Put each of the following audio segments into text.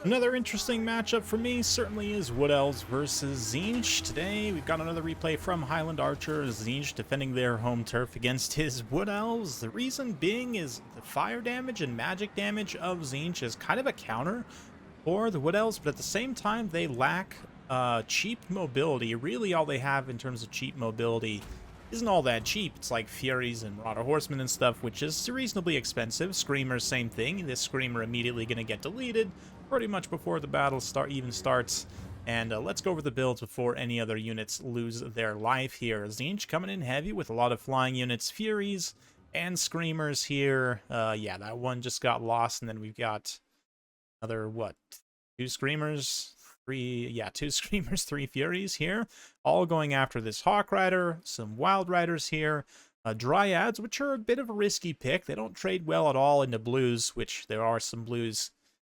Another interesting matchup for me certainly is Wood Elves versus Tzeentch. Today we've got another replay from Highland Archer, Tzeentch defending their home turf against his Wood Elves. The reason being is the fire damage and magic damage of Tzeentch is kind of a counter for the Wood Elves, but at the same time they lack cheap mobility. Really all they have in terms of cheap mobility isn't all that cheap. It's like Furies and Marauder Horsemen and stuff, which is reasonably expensive. Screamers, same thing. This Screamer immediately going to get deleted pretty much before the battle even starts. And let's go over the builds before any other units lose their life here. Tzeentch coming in heavy with a lot of flying units, Furies, and Screamers here. Yeah, that one just got lost, and then we've got another, what, two Screamers? Two Screamers, three Furies here, all going after this Hawk Rider, some Wild Riders here, Dryads, which are a bit of a risky pick. They don't trade well at all into blues, which there are some blues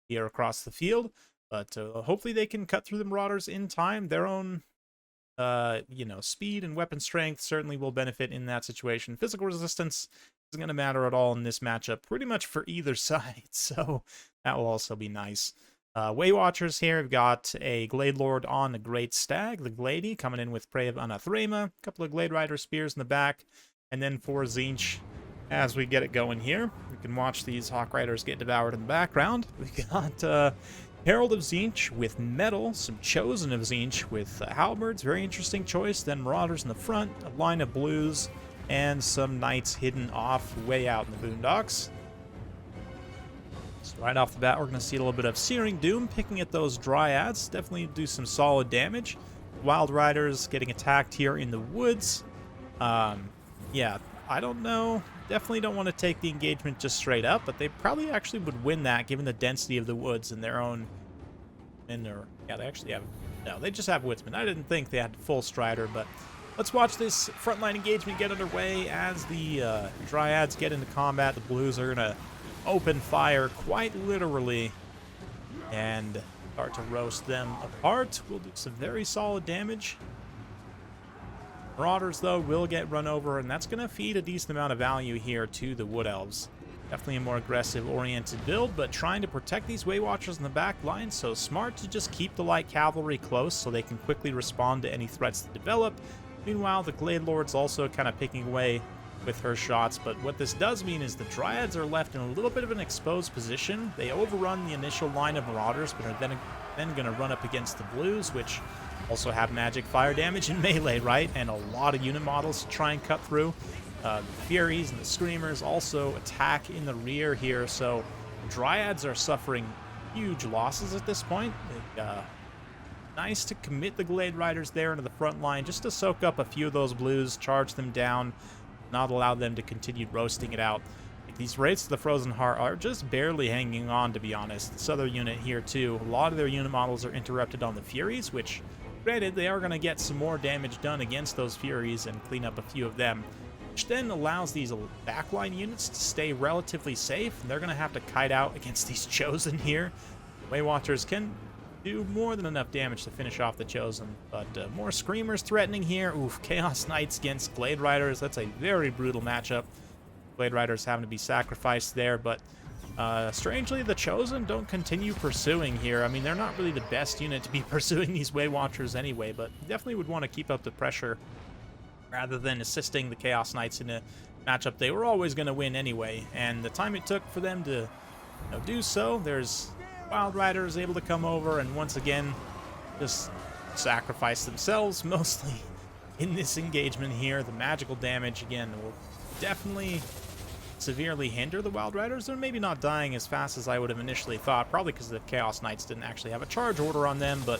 here across the field, but hopefully they can cut through the Marauders in time. Their own, speed and weapon strength certainly will benefit in that situation. Physical resistance isn't going to matter at all in this matchup, pretty much for either side, so that will also be nice. Way Watchers here, we've got a Glade Lord on a Great Stag, the Glady, coming in with Prey of Anathrema, a couple of Glade Rider Spears in the back, and then for Tzeentch, as we get it going here, we can watch these Hawk Riders get devoured in the background. We got Herald of Tzeentch with Metal, some Chosen of Tzeentch with Halberds, very interesting choice, then Marauders in the front, a line of blues, and some Knights hidden off way out in the boondocks. So right off the bat, we're going to see a little bit of Searing Doom picking at those Dryads. Definitely do some solid damage. Wild Riders getting attacked here in the woods. Yeah, I don't know. Definitely don't want to take the engagement just straight up, but they probably actually would win that given the density of the woods in their own... Yeah, they actually have... No, they just have Woodsmen. I didn't think they had full Strider, but let's watch this frontline engagement get underway as the Dryads get into combat. The Blues are going to open fire quite literally and start to roast them apart. We'll do some very solid damage. Marauders, though, will get run over, and that's going to feed a decent amount of value here to the Wood Elves. Definitely a more aggressive-oriented build, but trying to protect these Way Watchers in the back line, so smart to just keep the light cavalry close so they can quickly respond to any threats that develop. Meanwhile, the Glade Lord's also kind of picking away with her shots, but what this does mean is the Dryads are left in a little bit of an exposed position. They overrun the initial line of Marauders, but are then going to run up against the Blues, which also have magic fire damage and melee, right? And a lot of unit models to try and cut through. The Furies and the Screamers also attack in the rear here, so Dryads are suffering huge losses at this point. Nice to commit the Glade Riders there into the front line just to soak up a few of those Blues, charge them down, not allow them to continue roasting it out. These Wraiths of the Frozen Heart are just barely hanging on, to be honest. This other unit here, too, a lot of their unit models are interrupted on the Furies, which, granted, they are going to get some more damage done against those Furies and clean up a few of them, which then allows these backline units to stay relatively safe. And they're going to have to kite out against these Chosen here. Way Watchers can do more than enough damage to finish off the Chosen, but more Screamers threatening here. Oof, Chaos Knights against Glade Riders. That's a very brutal matchup. Glade Riders having to be sacrificed there, but strangely, the Chosen don't continue pursuing here. I mean, they're not really the best unit to be pursuing these Way Watchers anyway, but definitely would want to keep up the pressure rather than assisting the Chaos Knights in a matchup they were always going to win anyway. And the time it took for them to do so, there's Wild Riders able to come over and once again just sacrifice themselves, mostly in this engagement here. The magical damage, again, will definitely severely hinder the Wild Riders. They're maybe not dying as fast as I would have initially thought, probably because the Chaos Knights didn't actually have a charge order on them, but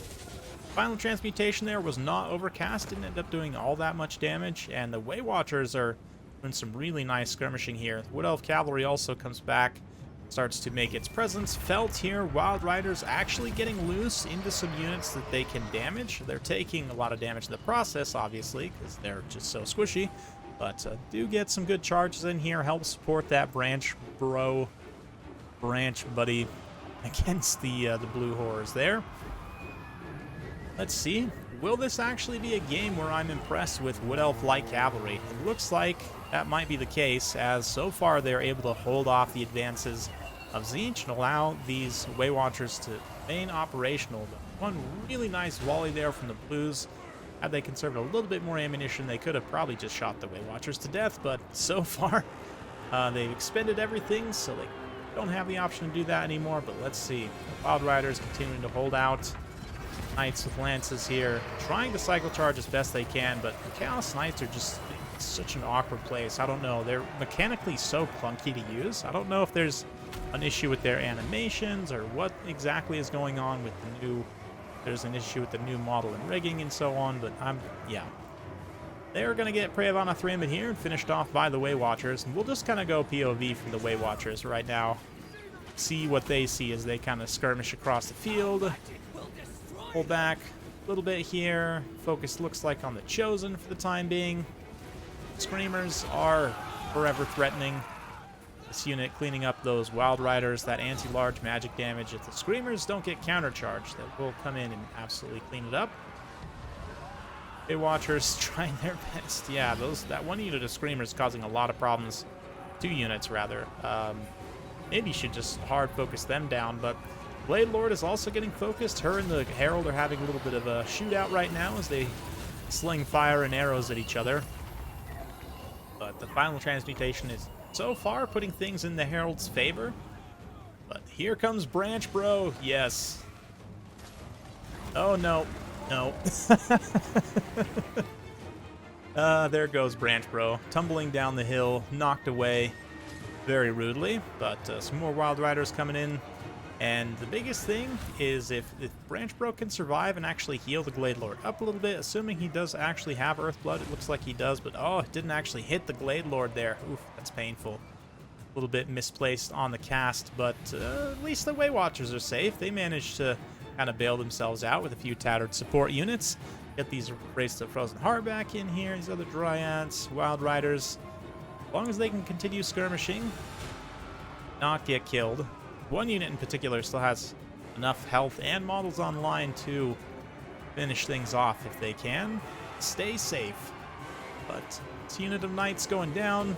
Final Transmutation there was not overcast, didn't end up doing all that much damage, and the Way Watchers are doing some really nice skirmishing here. Wood Elf Cavalry also comes back, starts to make its presence felt here. Wild Riders actually getting loose into some units that they can damage. They're taking a lot of damage in the process, obviously, because they're just so squishy, but do get some good charges in here, help support that branch buddy against the blue horrors there. Let's see. Will this actually be a game where I'm impressed with Wood Elf Light Cavalry? It looks like that might be the case, as so far they're able to hold off the advances of Tzeentch and allow these Way Watchers to remain operational. But one really nice volley there from the Blues. Had they conserved a little bit more ammunition, they could have probably just shot the Way Watchers to death, but so far, they've expended everything, so they don't have the option to do that anymore. But let's see. The Wild Riders continuing to hold out. Knights with lances here, trying to cycle charge as best they can, but the Chaos Knights are just in such an awkward place. I don't know. They're mechanically so clunky to use. I don't know if there's an issue with their animations or what exactly is going on with the new... There's an issue with the new model and rigging and so on, but yeah. They're going to get Prey of Anathrema here and finished off by the Way Watchers, and we'll just kind of go POV from the Way Watchers right now. See what they see as they kind of skirmish across the field. Pull back a little bit here. Focus looks like on the Chosen for the time being. Screamers are forever threatening. This unit cleaning up those Wild Riders, that anti-large magic damage. If the Screamers don't get countercharged, they will come in and absolutely clean it up. Way Watchers trying their best. Yeah, that one unit of Screamers causing a lot of problems. 2 units, rather. Maybe you should just hard focus them down, but Blade Lord is also getting focused. Her and the Herald are having a little bit of a shootout right now as they sling fire and arrows at each other. But the final transmutation is so far putting things in the Herald's favor. But here comes Branch Bro. Yes. Oh, no. No. There goes Branch Bro. Tumbling down the hill, knocked away very rudely. But some more Wild Riders coming in. And the biggest thing is if Branch Bro can survive and actually heal the Glade Lord up a little bit, assuming he does actually have Earthblood, it looks like he does, but oh, it didn't actually hit the Glade Lord there. Oof, that's painful. A little bit misplaced on the cast, but at least the Way Watchers are safe. They managed to kind of bail themselves out with a few tattered support units. Get these Race to Frozen Heart back in here, these other Dryads, Wild Riders. As long as they can continue skirmishing, not get killed. One unit in particular still has enough health and models online to finish things off if they can. Stay safe. But this unit of Knights going down.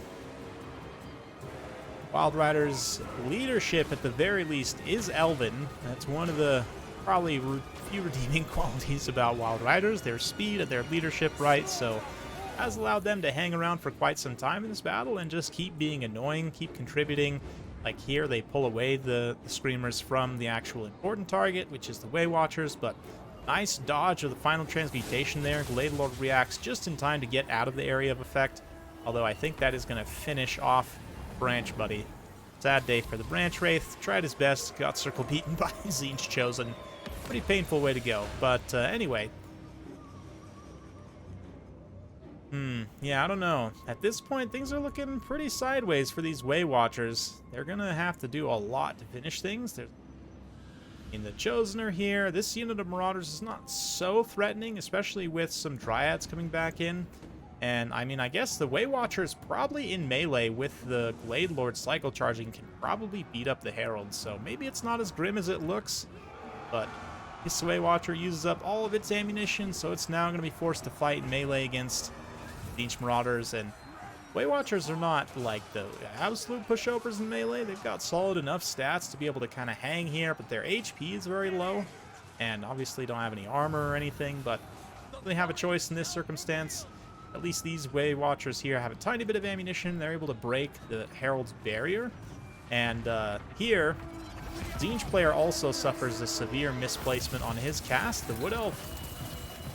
Wild Riders' leadership, at the very least, is Elven. That's one of the probably few redeeming qualities about Wild Riders. Their speed and their leadership, right? So has allowed them to hang around for quite some time in this battle and just keep being annoying, keep contributing. Like here, they pull away the Screamers from the actual important target, which is the Way Watchers, but nice dodge of the final transmutation there. Glade Lord reacts just in time to get out of the area of effect, although I think that is going to finish off Branch Buddy. Sad day for the Branch Wraith. Tried his best, got circle beaten by Tzeentch Chosen. Pretty painful way to go, but anyway. Yeah, I don't know. At this point, things are looking pretty sideways for these Way Watchers. They're gonna have to do a lot to finish things. The Chosen are here. This unit of Marauders is not so threatening, especially with some Dryads coming back in. And, I mean, I guess the Way Watchers probably in melee with the Glade Lord cycle charging can probably beat up the Herald. So maybe it's not as grim as it looks, but this Way Watcher uses up all of its ammunition, so it's now going to be forced to fight in melee against Tzeentch Marauders. And Way Watchers are not like the absolute pushovers in melee. They've got solid enough stats to be able to kind of hang here, but their HP is very low, and obviously don't have any armor or anything, but they have a choice in this circumstance. At least these Way Watchers here have a tiny bit of ammunition. They're able to break the Herald's barrier. And here, Tzeentch player also suffers a severe misplacement on his cast. The Wood Elf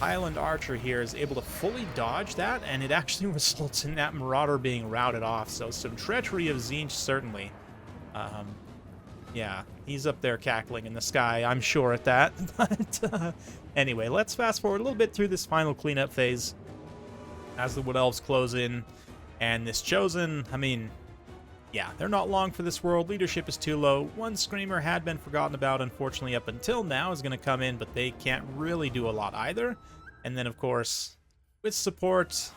Highland Archer here is able to fully dodge that, and it actually results in that Marauder being routed off. So some treachery of Tzeentch, certainly. Yeah, he's up there cackling in the sky, I'm sure at that. But anyway, let's fast forward a little bit through this final cleanup phase as the Wood Elves close in. And this Chosen, I mean, yeah, they're not long for this world. Leadership is too low. One Screamer had been forgotten about, unfortunately, up until now, is going to come in, but they can't really do a lot either. And then, of course, with support,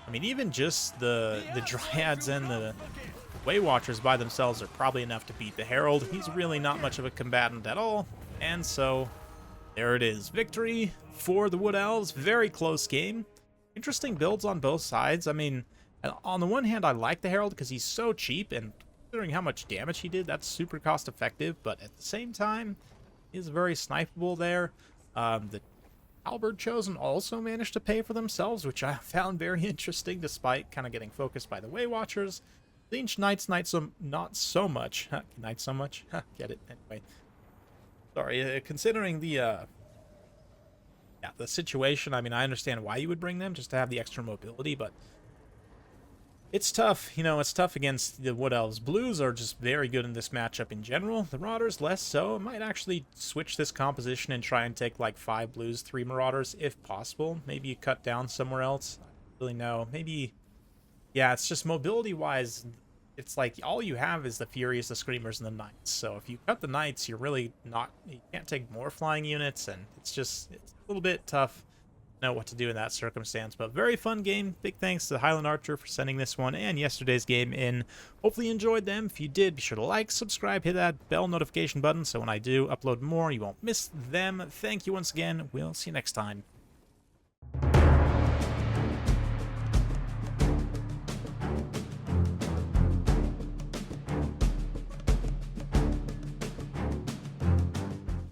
I mean, even just the Dryads and the Way Watchers by themselves are probably enough to beat the Herald. He's really not much of a combatant at all. And so, there it is. Victory for the Wood Elves. Very close game. Interesting builds on both sides. I mean, on the one hand, I like the Herald because he's so cheap, and considering how much damage he did, that's super cost effective, but at the same time, is very snipeable there. The Halberd Chosen also managed to pay for themselves, which I found very interesting, despite kind of getting focused by the Way Watchers. Tzeentch Knights, not so much. Knights so much? Get it. Anyway. Sorry, considering the situation, I mean, I understand why you would bring them, just to have the extra mobility, but it's tough. You know, it's tough against the Wood Elves. Blues are just very good in this matchup in general. The Marauders less so. I might actually switch this composition and try and take like 5 Blues, 3 Marauders if possible. Maybe you cut down somewhere else. I don't really know. Maybe, yeah, it's just mobility-wise, it's like all you have is the Furious, the Screamers, and the Knights. So if you cut the Knights, you're really not, you can't take more flying units, and it's a little bit tough to know what to do in that circumstance. But very fun game. Big thanks to Highland Archer for sending this one and yesterday's game in. Hopefully you enjoyed them. If you did, be sure to like, subscribe, hit that bell notification button so when I do upload more, you won't miss them. Thank you once again. We'll see you next time.